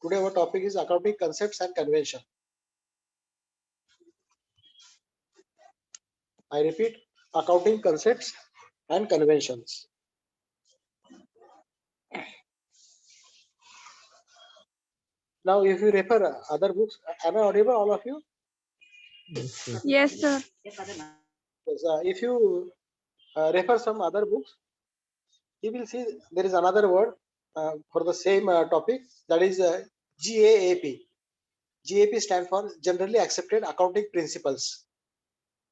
Today our topic is accounting concepts and convention. I repeat, accounting concepts and conventions. Now, if you refer other books, am I audible, all of you? Yes, sir. Yes, if you refer some other books, you will see there is another word for the same topic, that is GAAP. GAAP stands for Generally Accepted Accounting Principles.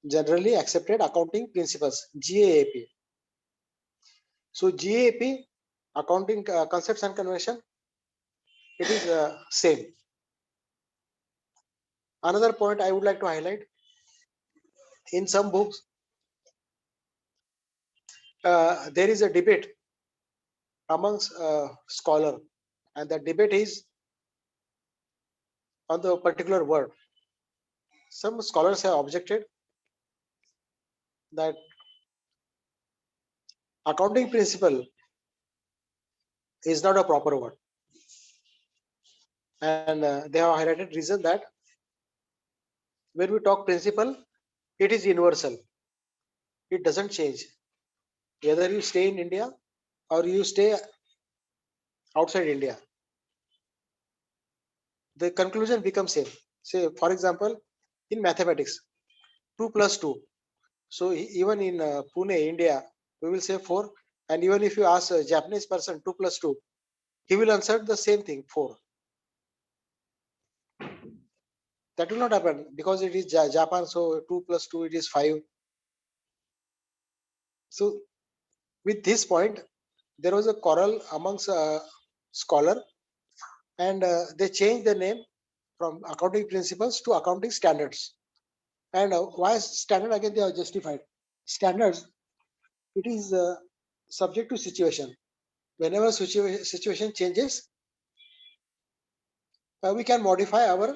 Generally Accepted Accounting Principles, GAAP. So GAAP, accounting concepts and convention, it is same. Another point I would like to highlight, in some books there is a debate amongst scholar, and the debate is on the particular word. Some scholars have objected that accounting principle is not a proper word, and they have highlighted reason that when we talk principle, it is universal, it doesn't change whether you stay in India or you stay outside India. The conclusion becomes same. Say, for example, in mathematics, 2 plus 2. So even in Pune, India, we will say 4. And even if you ask a Japanese person 2 plus 2, he will answer the same thing, 4. That will not happen because it is Japan. So 2 plus 2, it is 5. So with this point, there was a quarrel amongst scholar, and they changed the name from accounting principles to accounting standards. And why standard? Again, they are justified. Standards, it is subject to situation. Whenever situation changes, we can modify our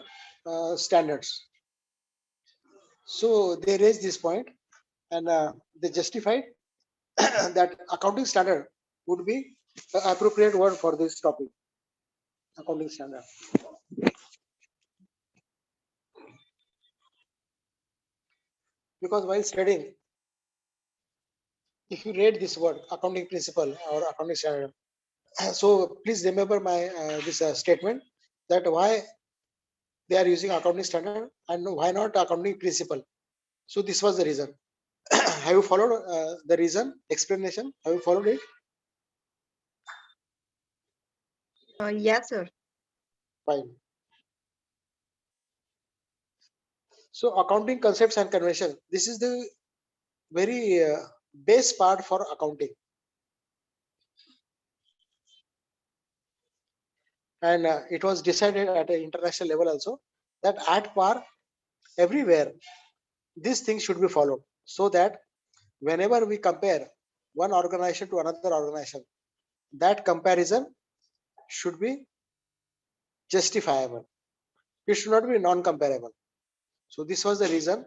standards. So they raised this point, and they justified that accounting standard would be the appropriate word for this topic. Accounting standard. Because while studying, if you read this word accounting principle or accounting standard, so please remember my this statement, that why they are using accounting standard and why not accounting principle. So this was the reason. Have you followed the reason explanation? Have you followed it? Yes, sir. Fine. So accounting concepts and convention, this is the very base part for accounting. And it was decided at an international level also that at par, everywhere, these things should be followed, so that whenever we compare one organization to another organization, that comparison should be justifiable. It should not be non-comparable. So this was the reason,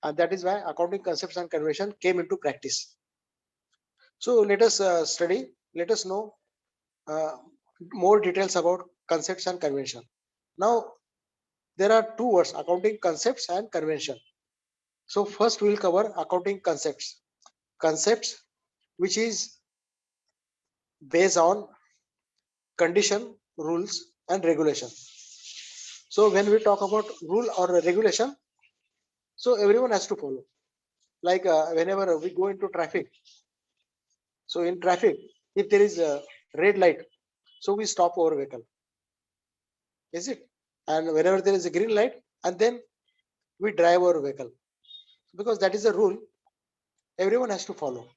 and that is why accounting concepts and convention came into practice. So let us study, let us know more details about concepts and convention. Now, there are two words, accounting concepts and convention. So first we will cover accounting concepts. Concepts which is based on condition, rules and regulation. So when we talk about rule or regulation, so everyone has to follow. Like whenever we go into traffic, so in traffic, if there is a red light, so we stop our vehicle, is it? And whenever there is a green light, and then we drive our vehicle, because that is a rule everyone has to follow.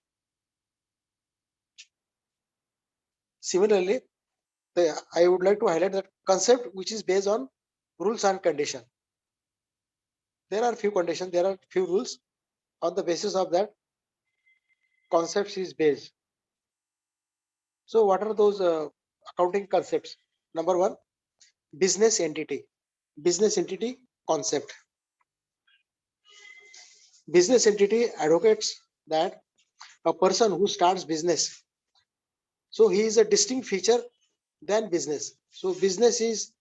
Similarly, I would like to highlight that concept which is based on rules and condition. There are few conditions, there are few rules. On the basis of that, concepts is based. So what are those accounting concepts? Number one, business entity. Business entity concept. Business entity advocates that a person who starts business, so he is a distinct feature than business. So business is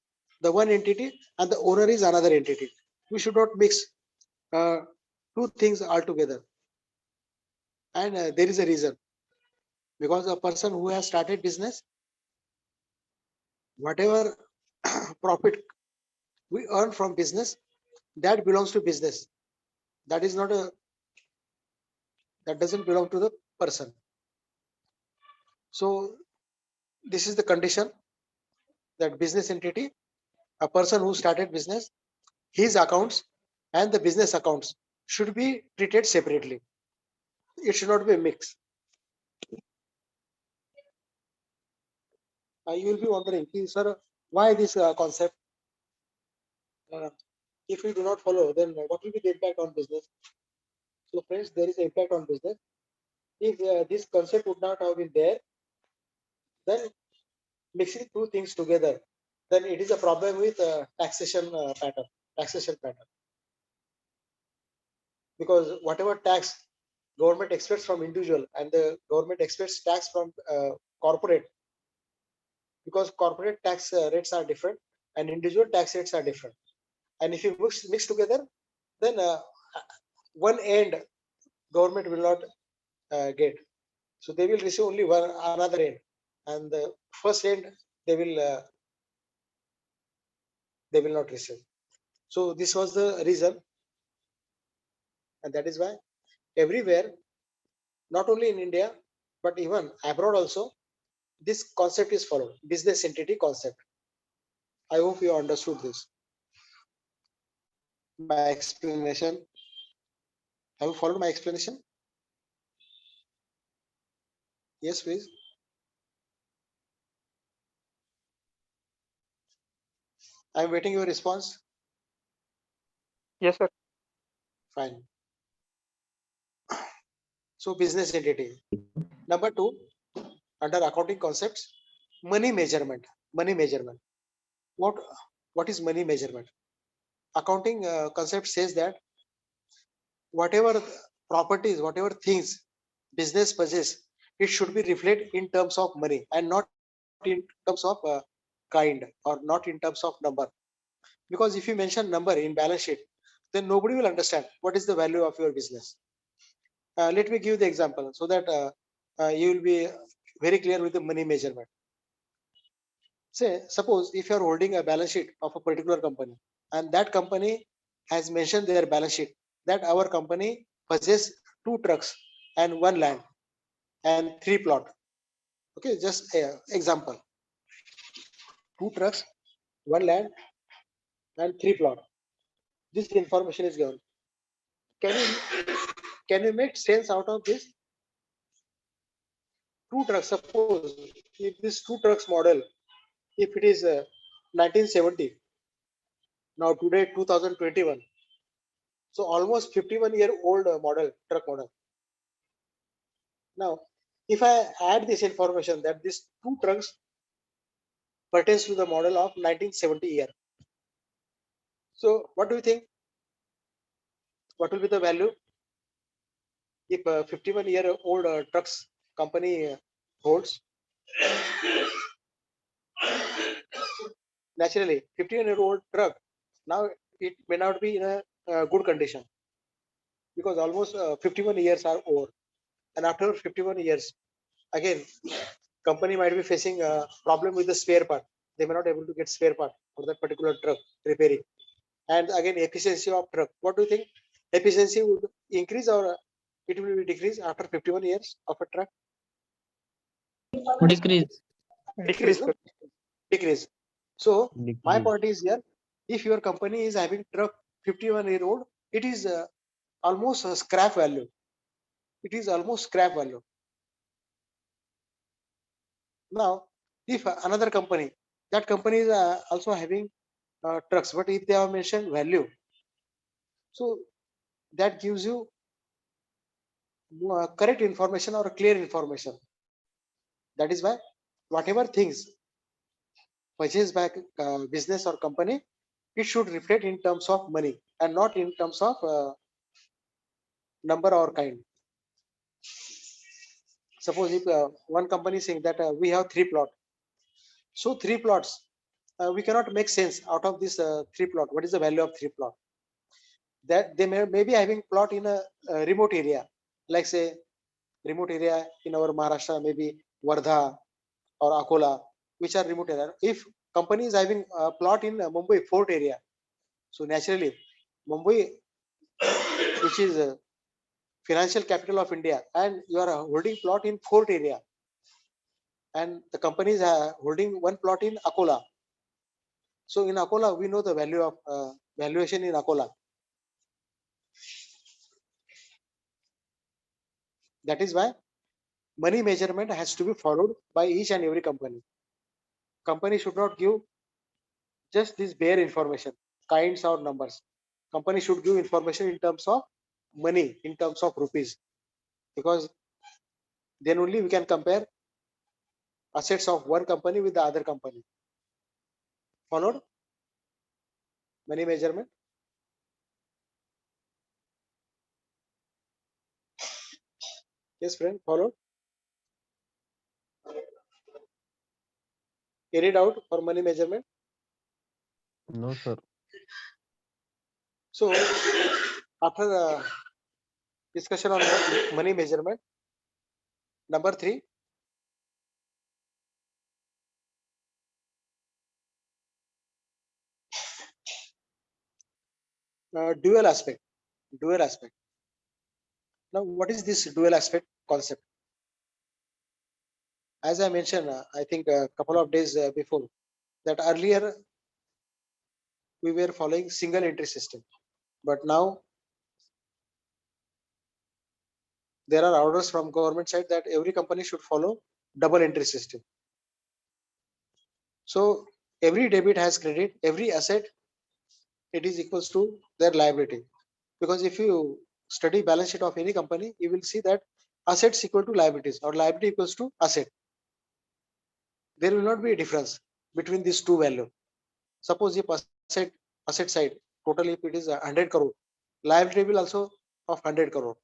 the one entity and the owner is another entity. We should not mix two things altogether. And there is a reason, because a person who has started business, whatever profit we earn from business, that belongs to business. That is not a, that doesn't belong to the person. So this is the condition, that business entity, a person who started business, his accounts and the business accounts should be treated separately. It should not be a mix. You will be wondering, sir, why this concept? If we do not follow, then what will be the impact on business? So friends, there is an impact on business. If this concept would not have been there, then mixing two things together, then it is a problem with taxation pattern. Because whatever tax government expects from individual and the government expects tax from corporate, because corporate tax rates are different and individual tax rates are different. And if you mix together, then one end government will not get. So they will receive only one another end, and the first end they will not receive. So this was the reason, and that is why everywhere, not only in India but even abroad also, this concept is followed, business entity concept. I hope you understood this. My explanation. Have you followed my explanation? Yes, please. I am waiting your response. Yes, sir. Fine. So business entity. Number two, under accounting concepts, money measurement. Money measurement. What is money measurement? Accounting concept says that whatever properties, whatever things business possess, it should be reflected in terms of money and not in terms of kind, or not in terms of number. Because if you mention number in balance sheet, then nobody will understand what is the value of your business. Let me give the example so that you will be very clear with the money measurement. Say, suppose if you are holding a balance sheet of a particular company, and that company has mentioned their balance sheet that our company possesses 2 trucks and 1 land and 3 plot. Okay, just example: 2 trucks, 1 land, and 3 plot. This information is given. Can you make sense out of this? 2 trucks. Suppose if this 2 trucks model, if it is 1970, now today 2021, so almost 51-year-old truck model. Now, if I add this information that these 2 trucks pertains to the model of 1970 year, so what do you think? What will be the value if a 51-year-old trucks company holds? Naturally, 51-year-old truck, now it may not be in a good condition, because almost 51 years are over, and after 51 years, again, company might be facing a problem with the spare part. They may not able to get spare part for that particular truck repairing. And again, efficiency of truck. What do you think? Efficiency would increase or it will be decrease after 51 years of a truck? Decrease. Decrease, no? Decrease. So my Decrease. point is here: if your company is having truck 51-year-old, it is almost a scrap value. It is almost scrap value. Now, if another company, that company is also having trucks, but if they have mentioned value, so that gives you correct information or clear information. That is why whatever things purchased by business or company, it should reflect in terms of money and not in terms of number or kind. Suppose if one company is saying that we have 3 plots, so 3 plots, we cannot make sense out of this 3 plot. What is the value of 3 plot? That they may be having plot in a remote area, like say remote area in our Maharashtra, maybe Wardha or Akola, which are remote area. If company is having a plot in Mumbai Fort area, so naturally Mumbai, which is financial capital of India, and you are holding plot in Fort area, and the company is holding one plot in Akola. So in Akola, we know the value of valuation in Akola. That is why money measurement has to be followed by each and every company. Company should not give just this bare information, kinds or numbers. Company should give information in terms of money, in terms of rupees, because then only we can compare assets of one company with the other company. Followed? Money measurement. Yes, friend, follow. Any doubt for money measurement? No, sir. So after the discussion on money measurement, number 3, dual aspect. Dual aspect. Now, what is this dual aspect concept? As I mentioned, I think a couple of days before, that earlier we were following single entry system, but now there are orders from government side that every company should follow double entry system. So every debit has credit, every asset, it is equals to their liability. Because if you study balance sheet of any company, you will see that assets equal to liabilities or liability equals to asset. There will not be a difference between these two values. Suppose if asset side total if it is 100 crore, liability will also of 100 crore.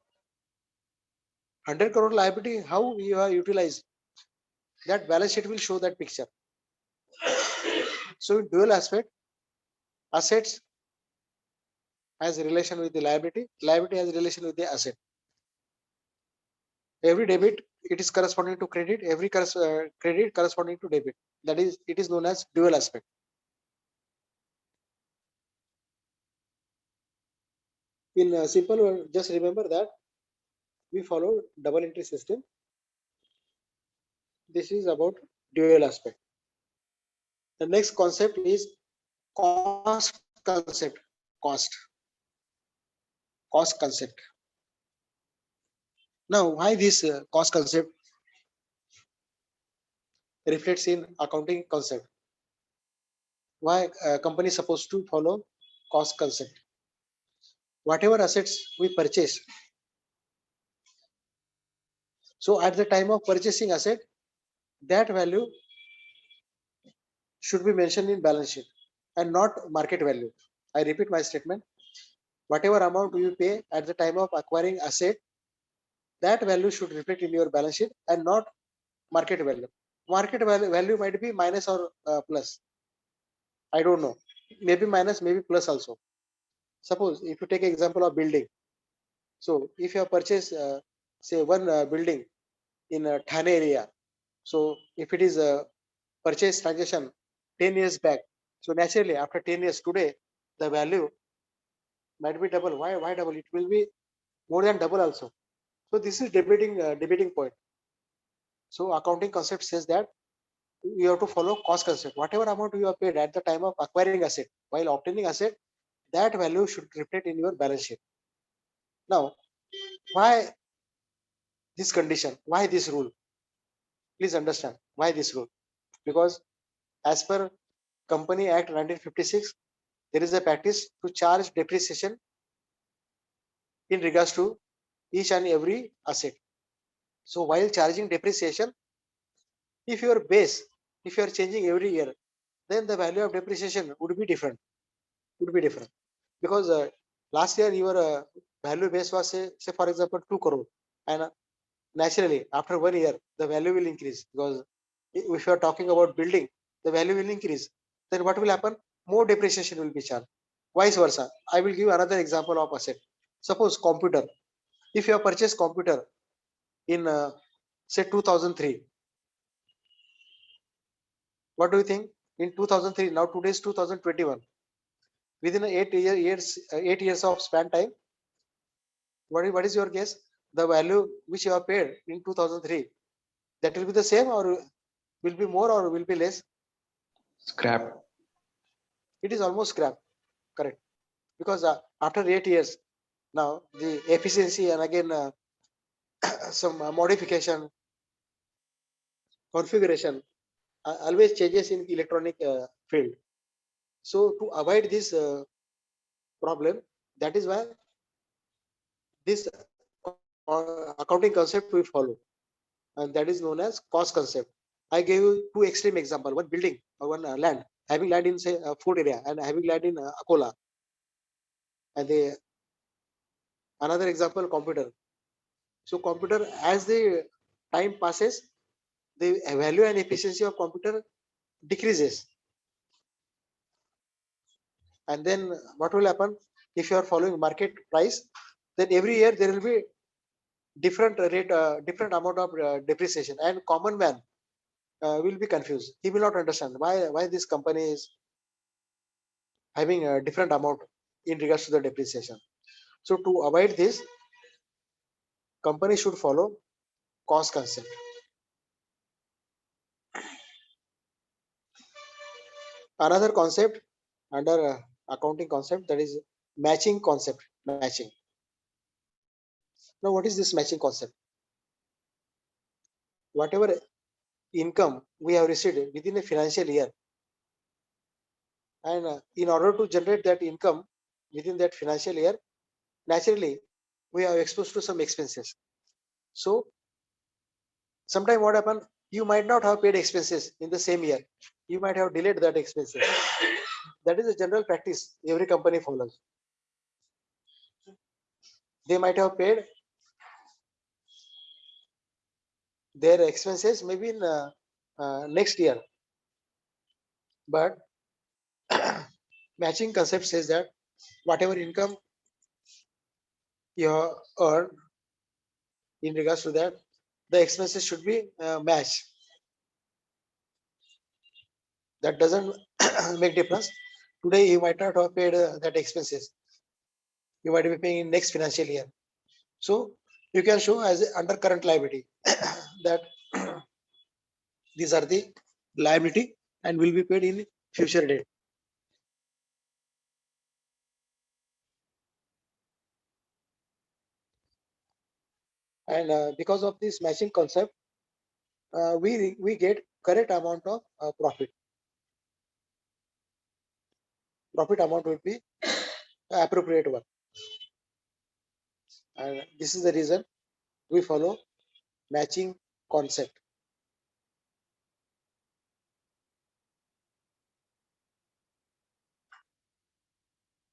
100 crore liability, how you are utilized, that balance sheet will show that picture. So in dual aspect, assets has relation with the liability, liability has relation with the asset. Every debit, it is corresponding to credit, every credit corresponding to debit. That is, it is known as dual aspect. In simple word, just remember that we follow double entry system. This is about dual aspect. The next concept is cost concept. Cost concept. Now, why this cost concept reflects in accounting concept? Why a company is supposed to follow cost concept? Whatever assets we purchase, so at the time of purchasing asset, that value should be mentioned in balance sheet and not market value. I repeat my statement. Whatever amount you pay at the time of acquiring asset, that value should reflect in your balance sheet and not market value. Market value might be minus or plus. I don't know. Maybe minus, maybe plus also. Suppose if you take an example of building. So if you have purchased, say one building in a Thane area. So if it is a purchase transaction 10 years back, so naturally after 10 years today, the value might be double. Why double? It will be more than double also. So this is debating point. So accounting concept says that you have to follow cost concept. Whatever amount you have paid at the time of acquiring asset, while obtaining asset, that value should reflect in your balance sheet. Now, why this condition? Why this rule? Please understand why this rule. Because as per Company Act 1956, there is a practice to charge depreciation in regards to each and every asset. So while charging depreciation, if your base, if you are changing every year, then the value of depreciation would be different. Because last year your value base was say for example 2 crore, and naturally after 1 year the value will increase, because if you are talking about building, the value will increase. then what will happen? More depreciation will be charged. Vice versa. I will give another example of asset. Suppose computer. If you have purchased computer in say 2003, what do you think? In 2003, now today is 2021. Within 8 years of span time, what is your guess? The value which you have paid in 2003, that will be the same or will be more or will be less? Scrap. It is almost scrap, correct? Because after 8 years, now the efficiency and again some modification, configuration always changes in electronic field. So to avoid this problem, that is why this accounting concept we follow, and that is known as cost concept. I gave you two extreme example: one building or one land, having land in say food area and having land in Akola, and the another example computer. So computer, as the time passes, the value and efficiency of computer decreases, and then what will happen? If you are following market price, then every year there will be different rate, different amount of depreciation, and common man will be confused. He will not understand why this company is having a different amount in regards to the depreciation. So to avoid this, company should follow cost concept. Another concept under accounting concept, that is matching concept. Matching. Now, what is this matching concept? Whatever income we have received within a financial year, and in order to generate that income within that financial year, naturally we are exposed to some expenses. So sometime what happen, you might not have paid expenses in the same year, you might have delayed that expenses. That is a general practice every company follows. They might have paid their expenses maybe in next year, but matching concept says that whatever income you earn, in regards to that, the expenses should be matched. That doesn't make difference. Today you might not have paid that expenses, you might be paying in next financial year. So you can show as a under current liability that these are the liability and will be paid in future date. And because of this matching concept, we get correct amount of profit. Profit amount will be appropriate one. And this is the reason we follow matching concept.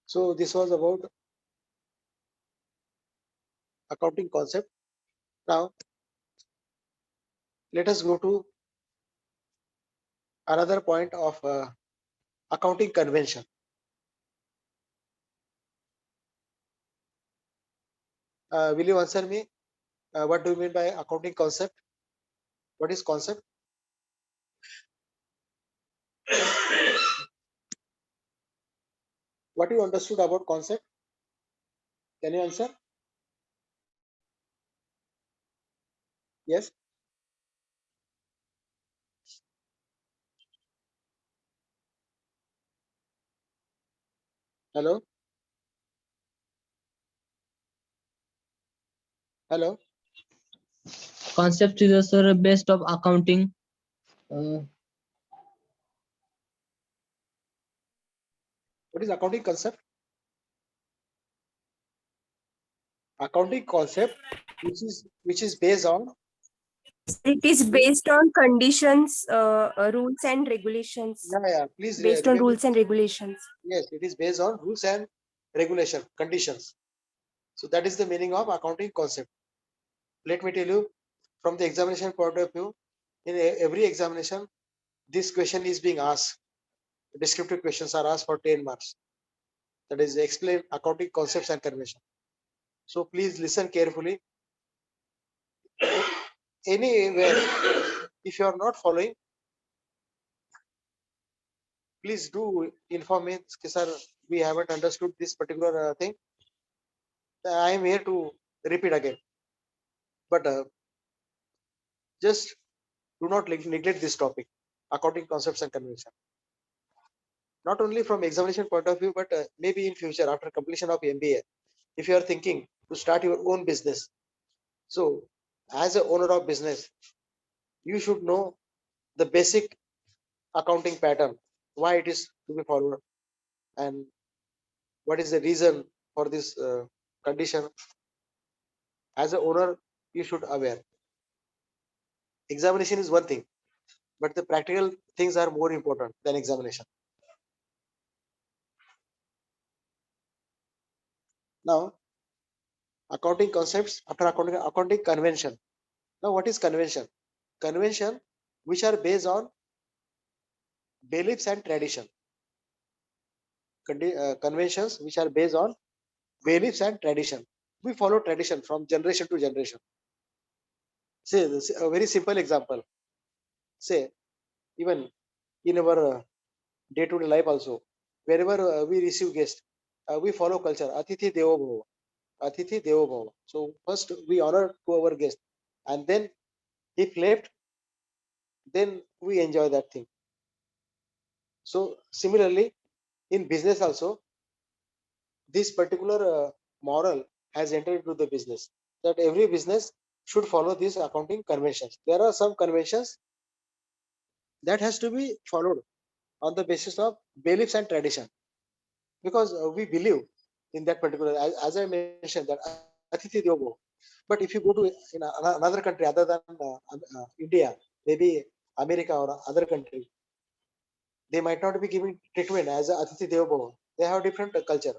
So this was about accounting concept. Now let us go to another point of accounting convention. Will you answer me? What do you mean by accounting concept? What is concept? What you understood about concept? Can you answer? Yes. Hello. Hello. Concept is also based of accounting. What is accounting concept? Accounting concept, which is based on. It is based on conditions, rules and regulations. Yeah. Please. Based on remember, rules and regulations. yes, it is based on rules and regulation conditions. So that is the meaning of accounting concept. Let me tell you, from the examination point of view, in every examination, this question is being asked. descriptive questions are asked for 10 marks. That is explain accounting concepts and convention. So please listen carefully. Anywhere, if you are not following, please do inform me, "Okay, sir, we haven't understood this particular thing." I am here to repeat again. But just do not neglect this topic, accounting concepts and convention. Not only from examination point of view, but maybe in future after completion of MBA, if you are thinking to start your own business. So as a owner of business, you should know the basic accounting pattern, why it is to be followed, and what is the reason for this condition. As a owner, you should aware. Examination is one thing, but the practical things are more important than examination. Now, accounting concepts after accounting convention. Now, what is convention? Convention which are based on beliefs and tradition. Conventions which are based on beliefs and tradition. We follow tradition from generation to generation. Say a very simple example. Say even in our day-to-day life also, wherever we receive guests, we follow culture. Atithi Devo Bhava. Atithi Devo Bhava. So first we honor to our guest, and then if left, then we enjoy that thing. So similarly, in business also, this particular moral has entered into the business, that every business should follow these accounting conventions. There are some conventions that has to be followed on the basis of beliefs and tradition, because we believe in that particular, as I mentioned, that Atithi Devo Bhava. But if you go to another country other than India, maybe America or other country, they might not be giving treatment as a Atithi Devo Bhava. They have different culture,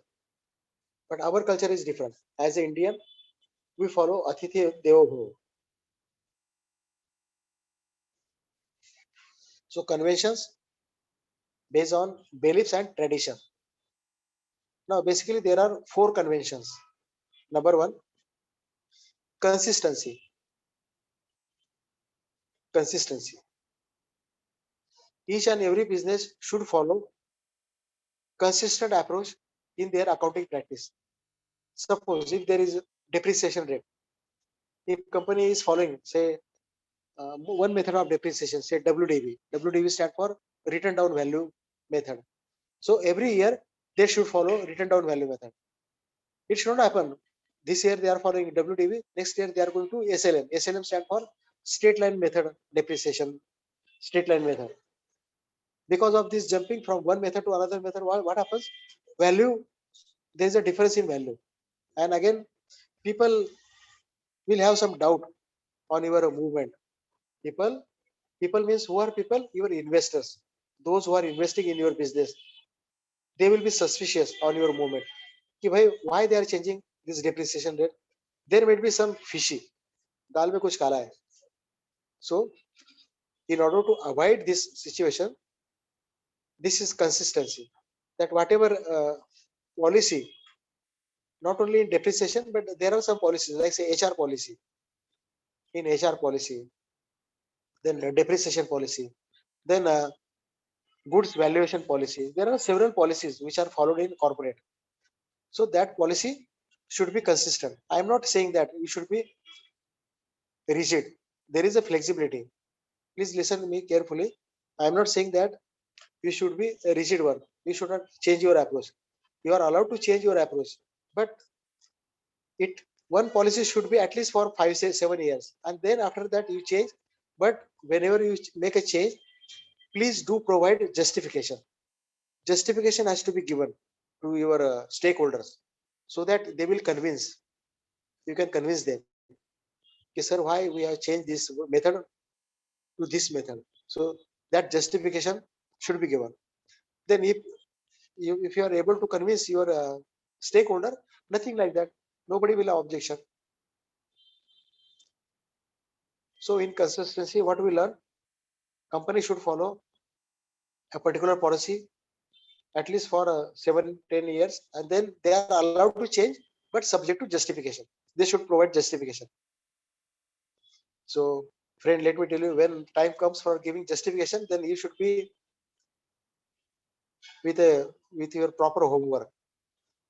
but our culture is different. As an Indian, we follow Atithi Devo Bhava. So conventions based on beliefs and tradition. Now, basically, there are 4 conventions. Number 1, consistency. Consistency. Each and every business should follow consistent approach in their accounting practice. Suppose if there is a depreciation rate, if company is following, say, one method of depreciation, say WDV. WDV stands for written down value method. So every year they should follow written down value method. It should not happen. This year they are following WDV. Next year they are going to SLM. SLM stands for straight line method depreciation. Straight line method. Because of this jumping from one method to another method, what happens? Value, there is a difference in value, and again people will have some doubt on your movement. People means who are people? Your investors, those who are investing in your business, they will be suspicious on your movement. Why they are changing this depreciation rate? There might be some fishy. दाल में कुछ काला है. So, in order to avoid this situation, this is consistency. That whatever policy, not only in depreciation, but there are some policies, like say HR policy. In HR policy, then depreciation policy, then goods valuation policy. There are several policies which are followed in corporate. So that policy should be consistent. I am not saying that you should be rigid. There is a flexibility. Please listen to me carefully. I am not saying that you should be a rigid one. You should not change your approach. You are allowed to change your approach, but one policy should be at least for 5, 7 years, and then after that you change. But whenever you make a change, please do provide justification. Justification has to be given to your stakeholders, so that they will convince. You can convince them, okay, sir, why we have changed this method to this method. So that justification should be given. Then if you are able to convince your stakeholder, nothing like that, nobody will have objection. So in consistency, what we learn, company should follow a particular policy at least for 7-10 years, and then they are allowed to change, but subject to justification. They should provide justification. So, friend, let me tell you, when time comes for giving justification, then you should be with your proper homework,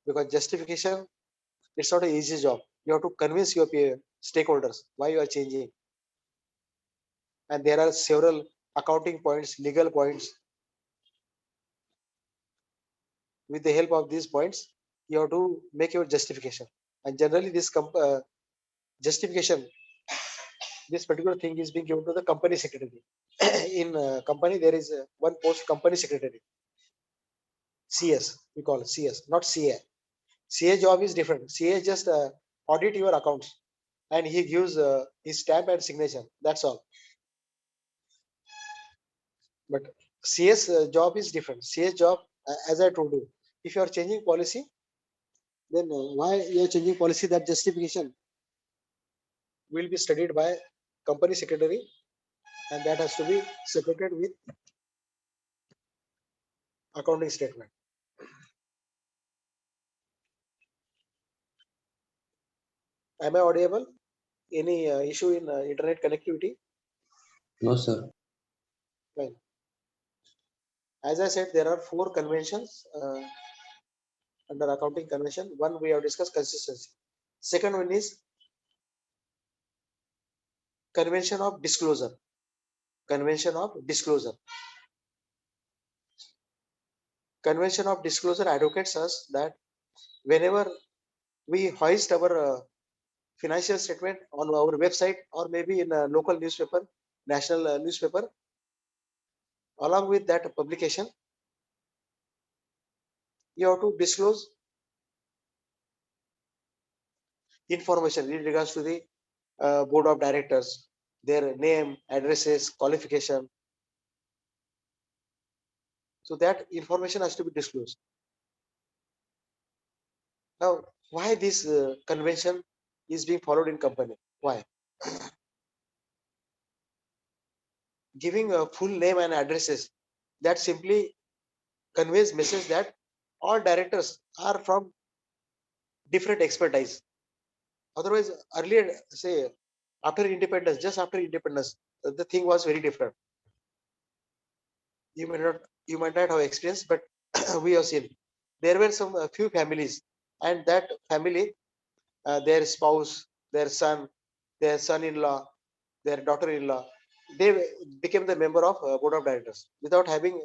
because justification, it's not an easy job. You have to convince your stakeholders why you are changing, and there are several accounting points, legal points. With the help of these points, you have to make your justification, and generally this justification, this particular thing is being given to the company secretary. In company, there is one post, company secretary, CS, we call it CS, not CA. CA job is different. CA just audit your accounts, and he gives his stamp and signature. That's all. But CS job is different. CS job, as I told you, if you are changing policy, then why you are changing policy? That justification will be studied by company secretary, and that has to be separated with accounting statement. Am I audible? Any issue in internet connectivity? No, sir. Fine. As I said, there are 4 conventions under accounting convention. One we have discussed, consistency. Second one is convention of disclosure. Convention of disclosure. Convention of disclosure advocates us that whenever we hoist our financial statement on our website, or maybe in a local newspaper, national newspaper, along with that publication, you have to disclose information in regards to the board of directors, their name, addresses, qualification. So that information has to be disclosed. Now, why this convention is being followed in company? Why? Giving a full name and addresses, that simply conveys message that all directors are from different expertise. Otherwise, earlier, say after independence, just after independence, the thing was very different. You might not have experience, but we have seen there were some few families, and that family, their spouse, their son, their son-in-law, their daughter-in-law, they became the member of board of directors without having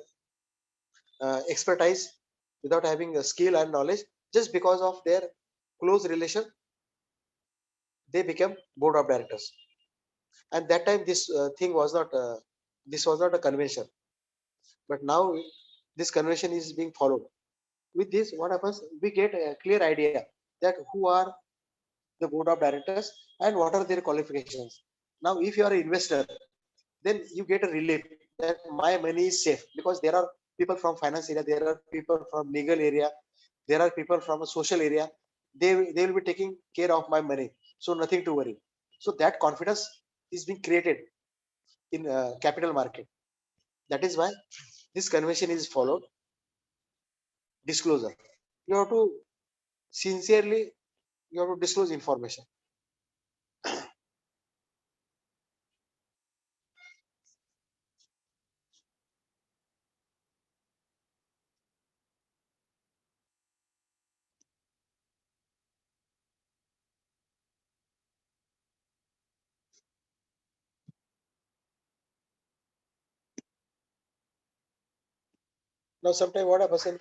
expertise, without having skill and knowledge, just because of their close relation, they became board of directors. And that time, this was not a convention, but now this convention is being followed. With this, what happens? We get a clear idea that who are the board of directors and what are their qualifications. Now, if you are an investor, then you get a relief that my money is safe, because there are people from finance area, there are people from legal area, there are people from a social area. They will be taking care of my money, so nothing to worry. So that confidence is being created in capital market. That is why this convention is followed. Disclosure. You have to sincerely, you have to disclose information. Now, sometimes what happens in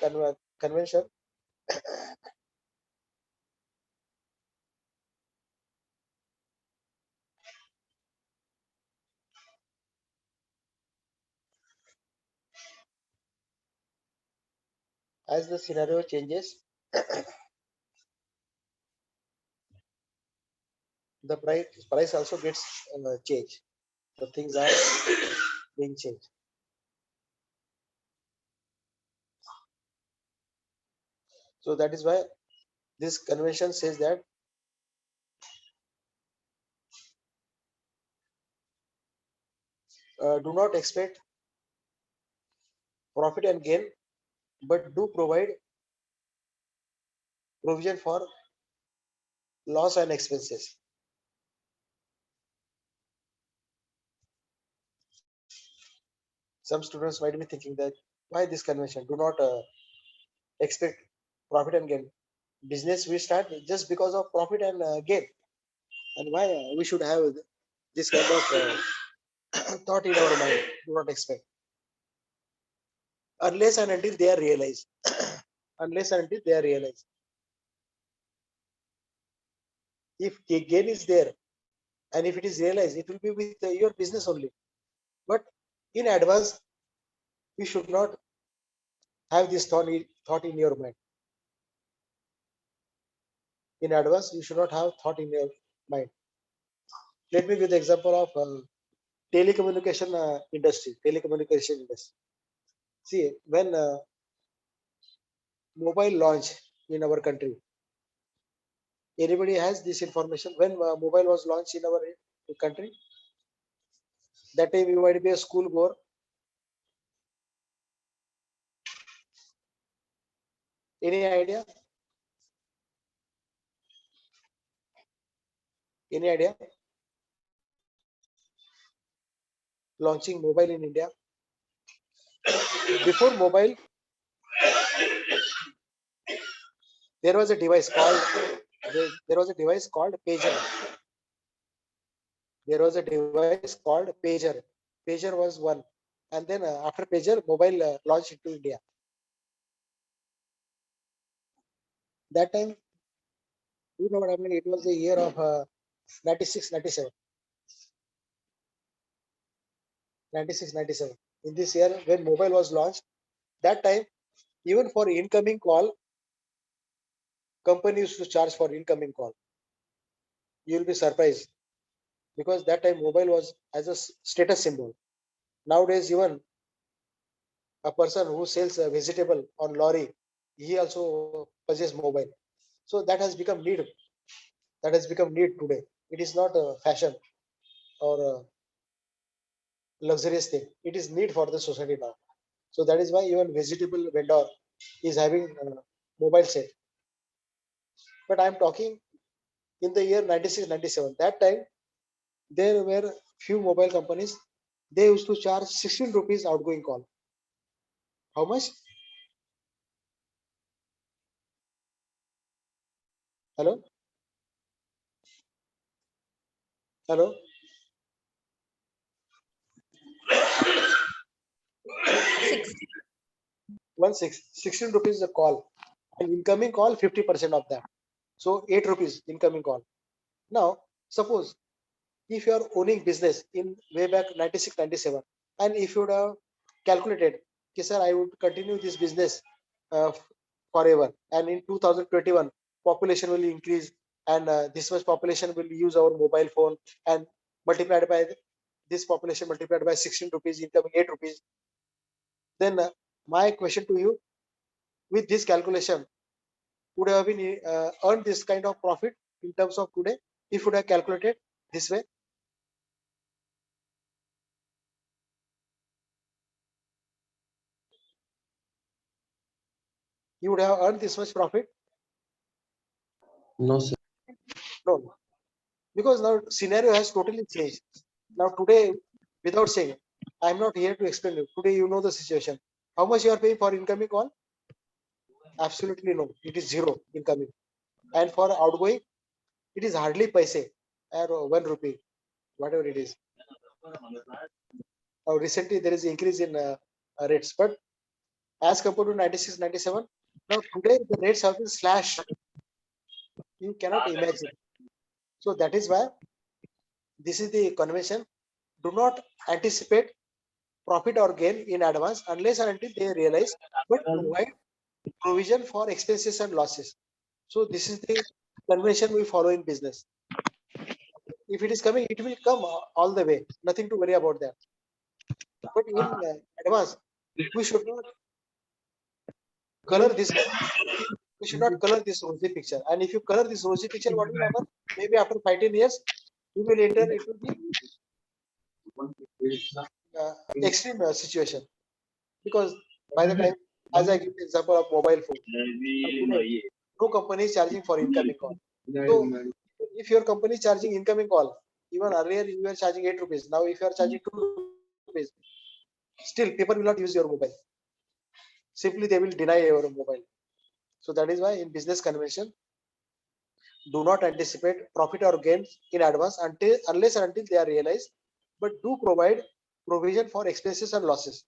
convention, as the scenario changes, the price also gets changed. The things are being changed. So that is why this convention says that do not expect profit and gain but do provide provision for loss and expenses. Some students might be thinking that why this convention? Do not expect profit and gain. Business we start just because of profit and gain, and why we should have this kind of thought in our mind. Do not expect unless and until they are realized. Unless and until they are realized. If gain is there and if it is realized, it will be with your business only. But in advance, you should not have this thought in your mind. In advance, you should not have thought in your mind. Let me give the example of telecommunication industry. Telecommunication industry. See, when mobile launch in our country, anybody has this information when mobile was launched in our country? That time you might be a school goer. Any idea? Any idea? Launching mobile in India. Before mobile, there was a device called pager. There was a device called pager. Pager was one, and then after pager, mobile launched into India. That time, you know what I mean? It was the year of 96, 97. 96, 97. In this year, when mobile was launched, that time, even for incoming call, company used to charge for incoming call. You will be surprised because that time mobile was as a status symbol. Nowadays, even a person who sells a vegetable on lorry, he also purchases mobile. So that has become need. That has become need today. It is not a fashion or a luxurious thing. It is need for the society now. So that is why even vegetable vendor is having mobile set. But I am talking in the year 96, 97. That time there were few mobile companies. They used to charge 16 rupees outgoing call. How much? Hello? Hello? 16 rupees a call. And incoming call 50% of that. So 8 rupees incoming call. Now, suppose if you are owning business in way back 96, 97, and if you would have calculated, okay, sir, I would continue this business forever. And in 2021, population will increase and this much population will use our mobile phone and multiplied by this population multiplied by 16 rupees, incoming 8 rupees. Then my question to you, with this calculation, would have been earned this kind of profit in terms of today if you would have calculated this way? You would have earned this much profit? No, sir. No, because now scenario has totally changed. Now today, without saying, I'm not here to explain you. Today you know the situation. How much you are paying for incoming call? Absolutely no. It is zero incoming. And for outgoing, it is hardly paise or 1 rupee, whatever it is. Now recently there is increase in rates, but as compared to 96, 97, now today the rates have been slashed. You cannot imagine. So that is why this is the convention. Do not anticipate profit or gain in advance unless and until they realize, but provide provision for expenses and losses. So this is the convention we follow in business. If it is coming, it will come all the way. Nothing to worry about that. But in advance, we should not color this. We should not color this rosy picture. And if you color this rosy picture, what will happen? Maybe after 15 years, you will enter into the extreme situation. Because by the time As I give the example of mobile phone. Today, no company is charging for incoming call. So if your company is charging incoming call, even earlier you were charging 8 rupees. Now if you are charging 2 rupees, still people will not use your mobile. Simply they will deny your mobile. So that is why in business convention, do not anticipate profit or gains in advance unless and until they are realized, but do provide provision for expenses and losses.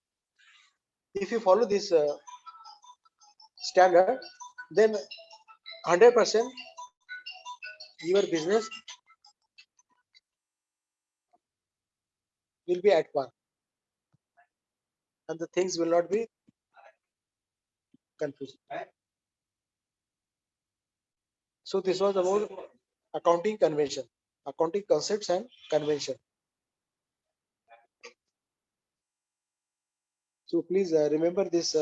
If you follow this standard, then 100% your business will be at par and the things will not be confusing. So this was about accounting convention, accounting concepts and convention. So please remember this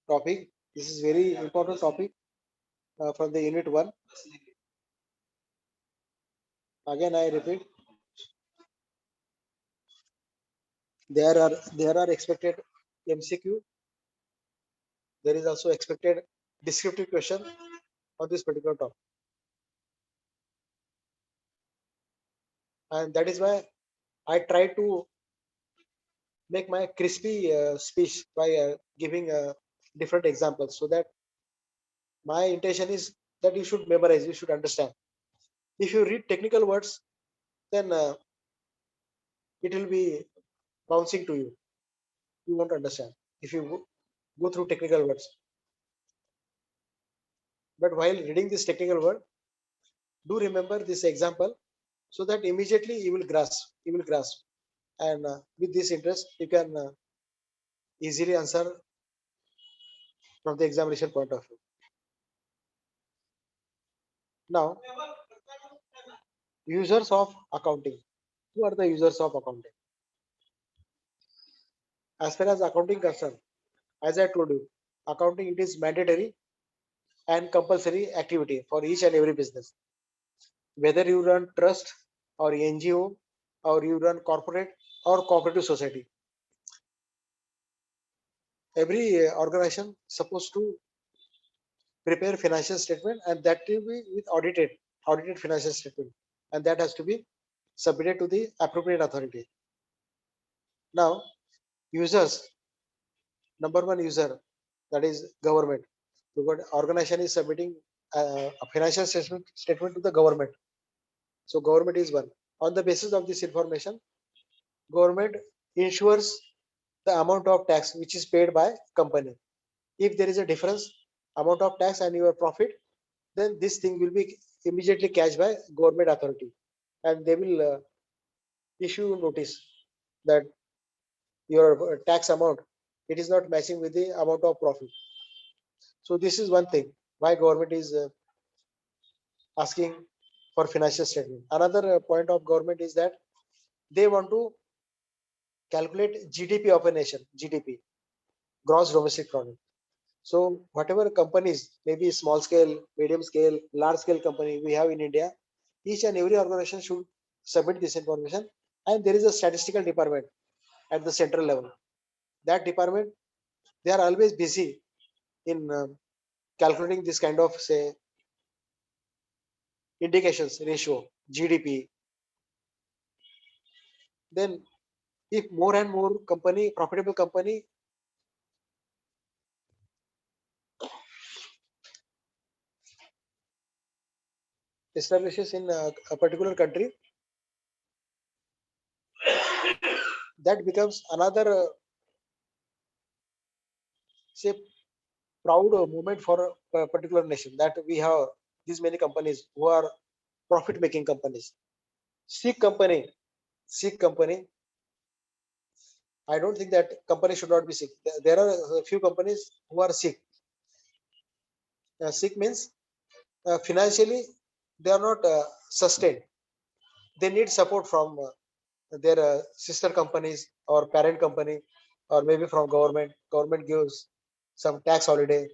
topic. This is very important topic from the unit 1. Again I repeat, there are expected MCQ. There is also expected descriptive question on this particular topic, and that is why I try to make my crispy speech by giving different examples, so that my intention is that you should memorize, you should understand. If you read technical words, then it will be bouncing to you. You won't understand if you go through technical words. But while reading this technical word, do remember this example, so that immediately you will grasp. And with this interest, you can easily answer from the examination point of view. Now, users of accounting. Who are the users of accounting? As far as accounting concerned, as I told you, accounting, it is mandatory and compulsory activity for each and every business. Whether you run trust or NGO, or you run corporate or cooperative society, every organization supposed to prepare financial statement, and that will be with audited financial statement, and that has to be submitted to the appropriate authority. Now, users, number one user, that is government. Because organization is submitting a financial statement to the government. So government is one. On the basis of this information, government ensures the amount of tax which is paid by company. If there is a difference amount of tax and your profit, then this thing will be immediately catched by government authority, and they will issue notice that your tax amount, it is not matching with the amount of profit. So this is one thing why government is asking for financial statement. Another point of government is that they want to calculate GDP of a nation, GDP, gross domestic product. So whatever companies, maybe small scale, medium scale, large scale company we have in India, each and every organization should submit this information, and there is a statistical department at the central level. That department, they are always busy in calculating this kind of, say, indications, ratio, GDP. Then if more and more company, profitable company establishes in a particular country, that becomes another say proud moment for a particular nation, that we have these many companies who are profit making companies. Sick company, sick company, I don't think that company should not be sick. There are a few companies who are sick. Sick means financially they are not sustained. They need support from their sister companies or parent company, or maybe from government. Government gives some tax holiday.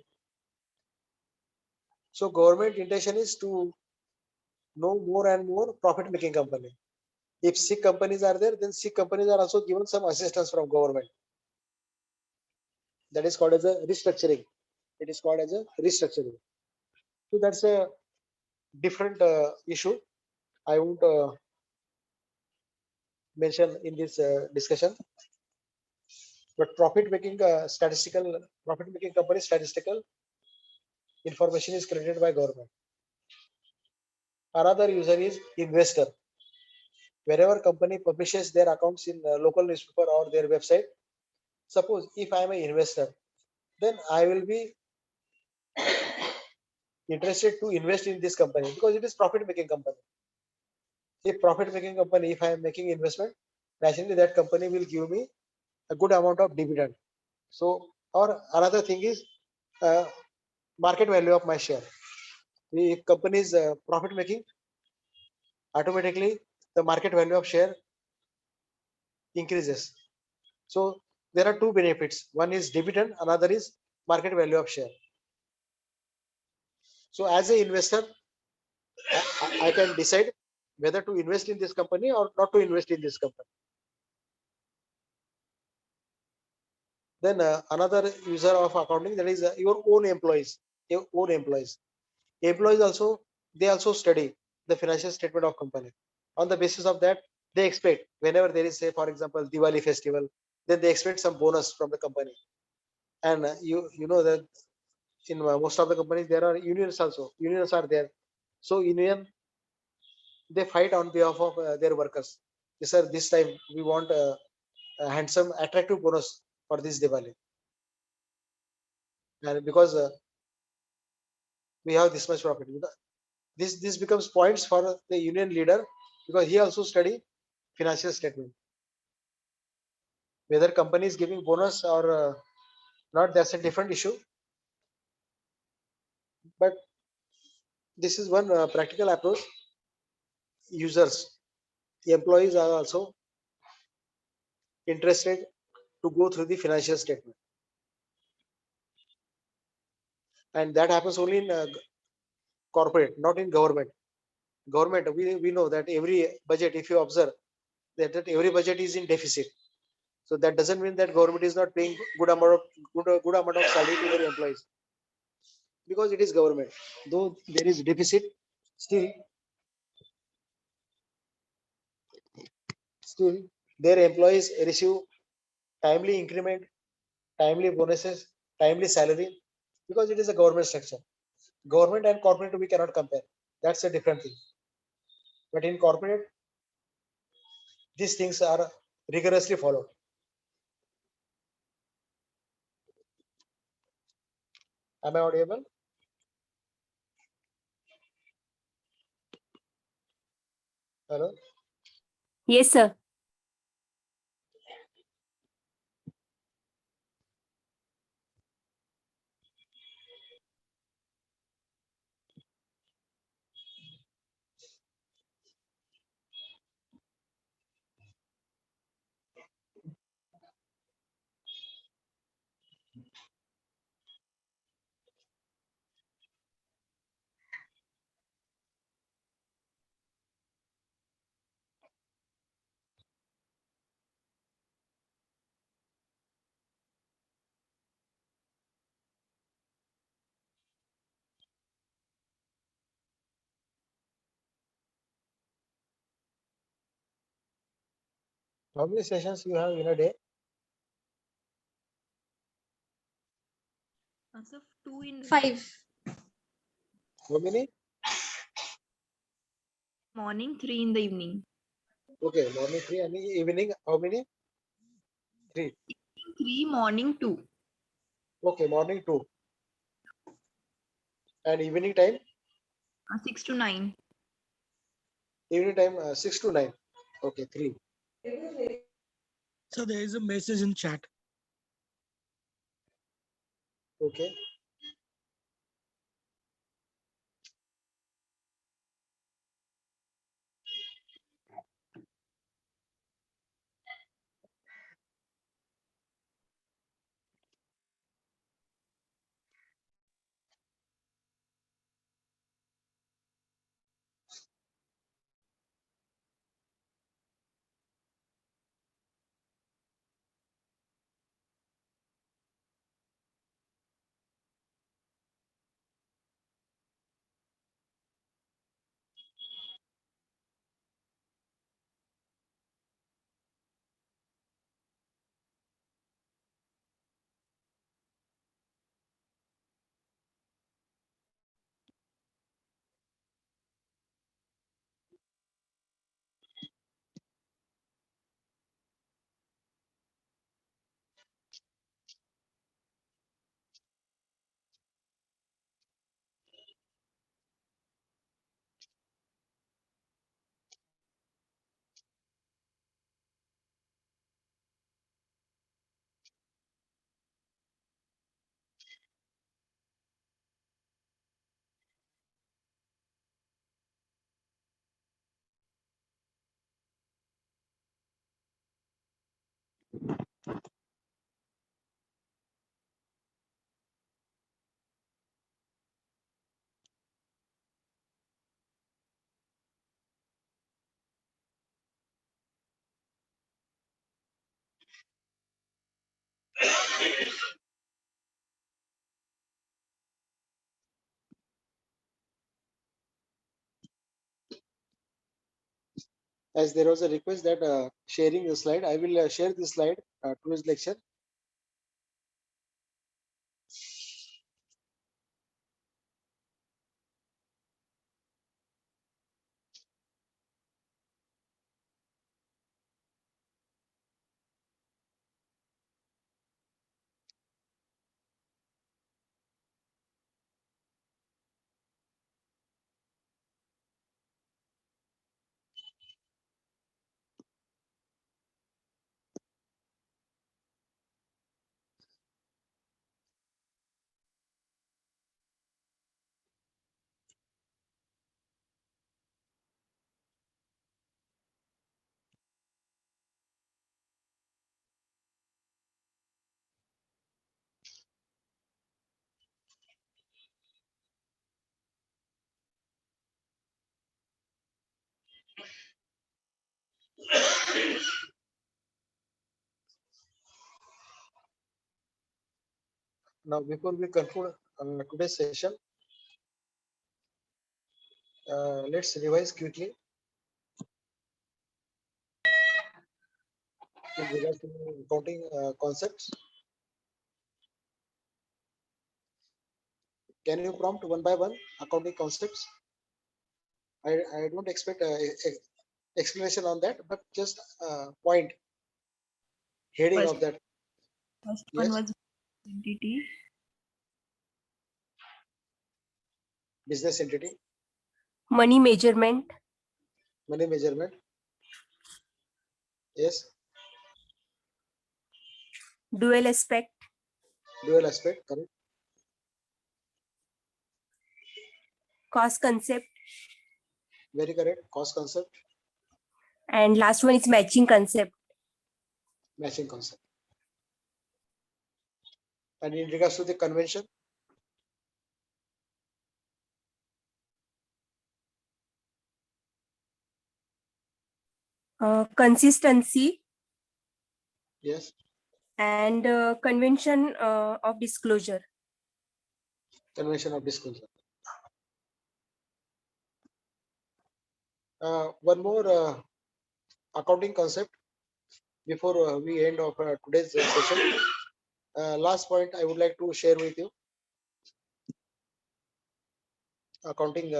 So government intention is to know more and more profit making company. If sick companies are there, then sick companies are also given some assistance from government. That is called as a restructuring. It is called as a restructuring. So that's a different issue. I won't mention in this discussion. But profit making company statistical information is created by government. Another user is investor. Wherever company publishes their accounts in local newspaper or their website, suppose if I am an investor, then I will be interested to invest in this company because it is profit making company. If profit making company, if I am making investment, naturally that company will give me a good amount of dividend. So, or another thing is uh, market value of my share. If company is profit making, automatically the market value of share increases. So there are two benefits. One is dividend, another is market value of share. So as an investor, I can decide whether to invest in this company or not to invest in this company. Then another user of accounting, that is your own employees. Your own employees. Employees also, they also study the financial statement of company. On the basis of that, they expect whenever there is, say, for example, Diwali festival, then they expect some bonus from the company. And you know that in most of the companies there are unions also. Unions are there. So union, they fight on behalf of their workers. Yes, sir, this time we want a handsome, attractive bonus for this Diwali. And because we have this much profit, this becomes points for the union leader because he also study financial statement. Whether company is giving bonus or not, that's a different issue. But this is one practical approach. Users, the employees are also interested to go through the financial statement, and that happens only in corporate, not in government. Government, we know that every budget, if you observe that every budget is in deficit. So that doesn't mean that government is not paying good amount of salary to their employees, because it is government. Though there is deficit, still their employees receive timely increment, timely bonuses, timely salary, because it is a government structure. Government and corporate we cannot compare. That's a different thing. But in corporate, these things are rigorously followed. Am I audible? Hello? Yes, sir. How many sessions you have in a day? So 2 in 5. How many? morning, 3 in the evening. Okay, morning 3 and evening how many? 3. 3 morning 2. Okay, morning 2 and evening time? 6 to 9. Evening time 6 to 9. Okay, 3. So there is a message in chat. Okay. as there was a request that sharing the slide, I will share this slide to his lecture. Now, before we conclude today's session, let's revise quickly in regards to accounting concepts. Can you prompt one by one accounting concepts? I don't expect explanation on that, but just point heading First, of that. first Yes. one was entity, Business entity, Money measurement, money measurement. Yes. dual aspect, Dual aspect, correct. cost concept, Very correct. Cost concept, and last one is matching concept. matching concept. And in regards to the convention, Consistency yes, and convention of disclosure. convention of disclosure. One more accounting concept before we end of today's session. Last point I would like to share with you. Accounting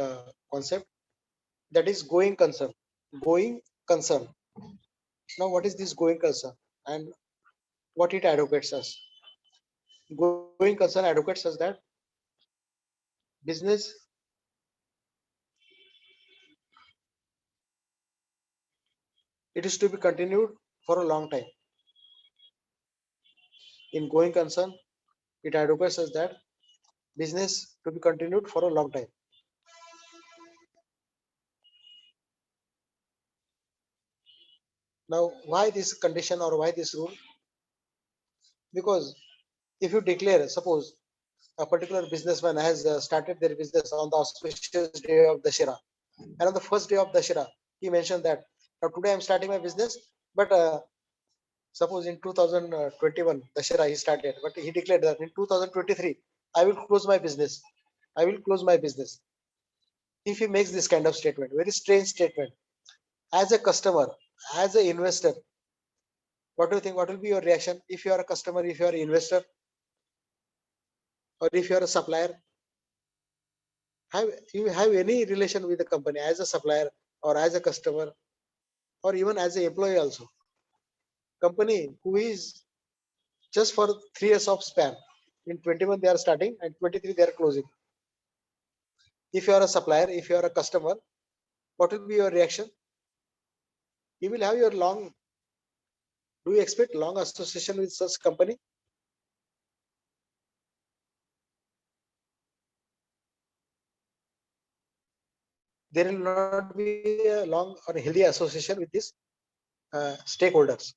concept, that is going concern. Going concern. Now, what is this going concern and what it advocates us? Going concern advocates us that business it is to be continued for a long time. In going concern, it advocates us that business to be continued for a long time. Now, why this condition or why this rule? Because if you declare, suppose a particular businessman has started their business on the auspicious day of Dashera, and on the first day of Dashera, he mentioned that now today I'm starting my business, but suppose in 2021 Dashera he started, but he declared that in 2023 I will close my business. I will close my business. If he makes this kind of statement, very strange statement, as a customer, as an investor, what do you think? What will be your reaction if you are a customer, if you are an investor, or if you are a supplier? Have you have any relation with the company as a supplier or as a customer or even as an employee also? Company who is just for 3 years of span. In 21 they are starting and 23 they are closing. If you are a supplier, if you are a customer, what will be your reaction? You will have your long. Do you expect long association with such company? There will not be a long or healthy association with these stakeholders.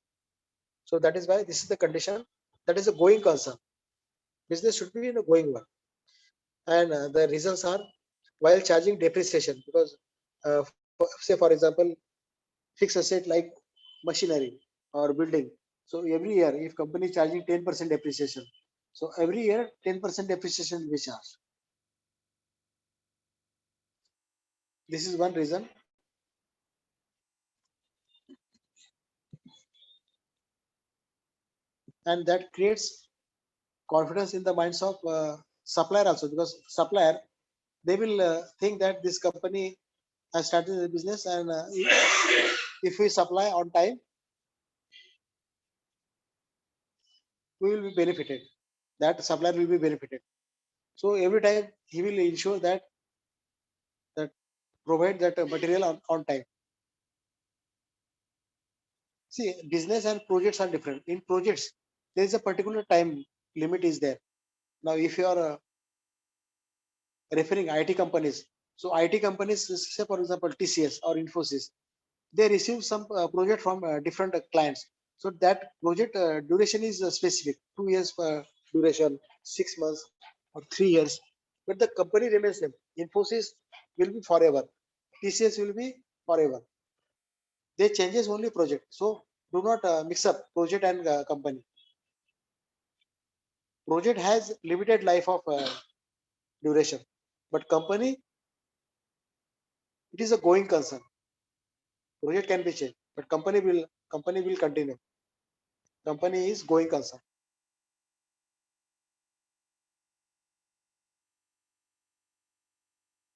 So that is why this is the condition. That is a going concern. Business should be in a going one. And the reasons are while charging depreciation, because say for example, fixed asset like machinery or building. So every year, if company is charging 10% depreciation, so every year 10% depreciation will be charged. This is one reason. and that creates confidence in the minds of supplier also, because supplier, they will think that this company has started the business, and if we supply on time, we will be benefited. That supplier will be benefited. So every time he will ensure that provide that material on time. See, business and projects are different. In projects, there is a particular time limit is there. Now, if you are referring IT companies, so IT companies, say for example TCS or Infosys, they receive some project from different clients. So that project duration is specific, 2 years duration, 6 months or 3 years. But the company remains same. Infosys will be forever. TCS will be forever. They changes only project. So do not mix up project and company. Project has limited life of duration, but company, it is a going concern. Project can be changed, but company will continue. Company is going concern.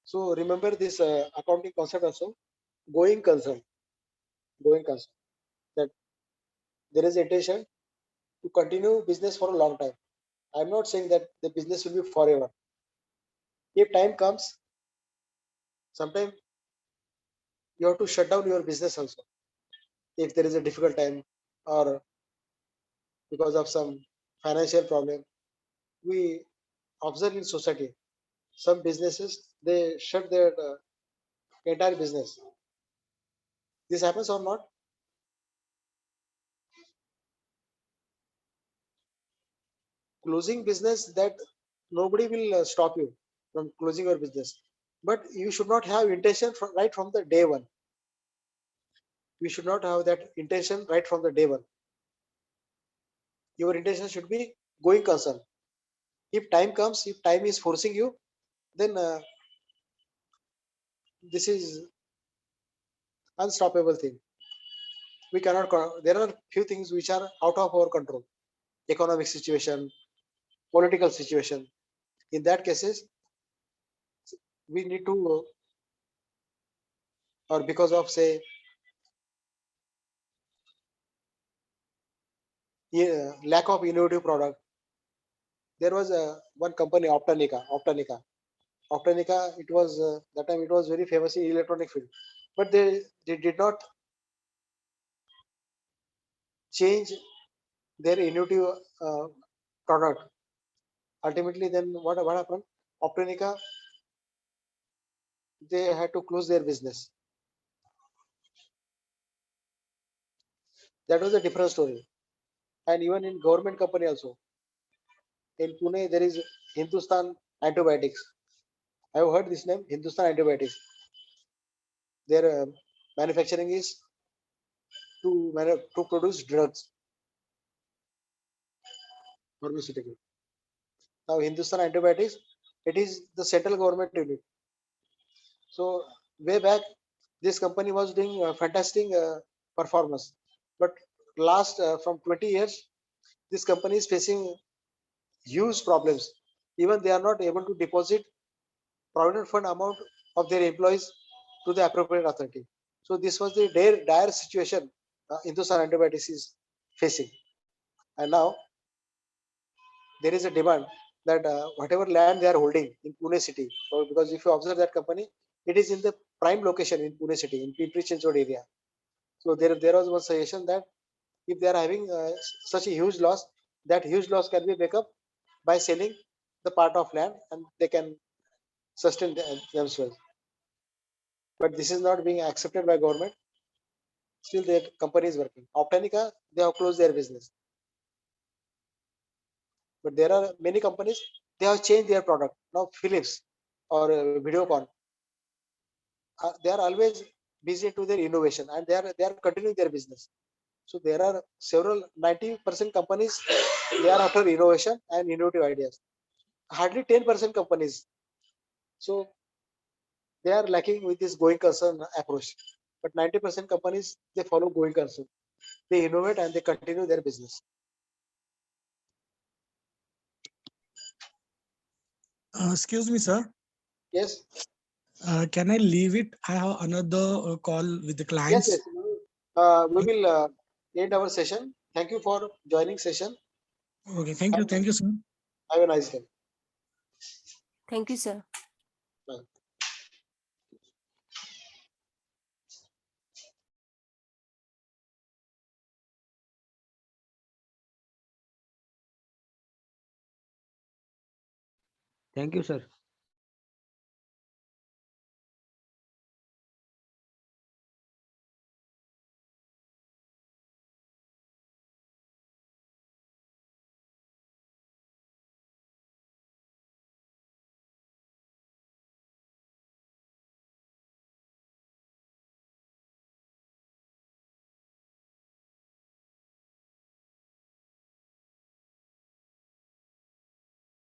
So remember this accounting concept also, going concern, going concern. That there is intention to continue business for a long time. I'm not saying that the business will be forever. If time comes, sometimes you have to shut down your business also. If there is a difficult time or because of some financial problem, we observe in society, some businesses, they shut their entire business. This happens or not? Closing business, that nobody will stop you from closing your business, but you should not have intention right from the day one. We should not have that intention right from the day one. Your intention should be going concern. If time comes, if time is forcing you, then this is unstoppable thing. We cannot. There are few things which are out of our control. Economic situation, political situation. In that cases, we need to, or because of say lack of innovative product. There was one company, Optanica. It was that time it was very famous in electronic field, but they did not change their innovative product. Ultimately, then what happened? Optanica, they had to close their business. That was a different story. And even in government company also, in Pune there is Hindustan Antibiotics. I have heard this name, Hindustan Antibiotics. Their manufacturing is to produce drugs, pharmaceutical. Now Hindustan Antibiotics, it is the central government unit. So way back, this company was doing fantastic performance, but last from 20 years, this company is facing huge problems. Even they are not able to deposit provident fund amount of their employees to the appropriate authority. So this was the dire situation Hindustan Antibiotics is facing. And now there is a demand that whatever land they are holding in Pune city, because if you observe that company, it is in the prime location in Pune city, in Pimpri Chinchwad area. So there was one suggestion that if they are having such a huge loss, that huge loss can be make up by selling the part of land, and they can sustain themselves. But this is not being accepted by government. Still, their company is working. Optanica, they have closed their business. But there are many companies, they have changed their product. Now Philips or Videocon, they are always busy to their innovation, and they are continuing their business. So there are several 90% companies, they are after innovation and innovative ideas. Hardly 10% companies. So they are lacking with this going concern approach. But 90% companies, they follow going concern. They innovate and they continue their business. Excuse me, sir. Yes, Can I leave it? I have another call with the yes, clients. yes. We will end our session. Thank you for joining session. Okay, thank you. Thank you, sir. Have a nice day. Thank you, sir. Bye. Thank you, sir.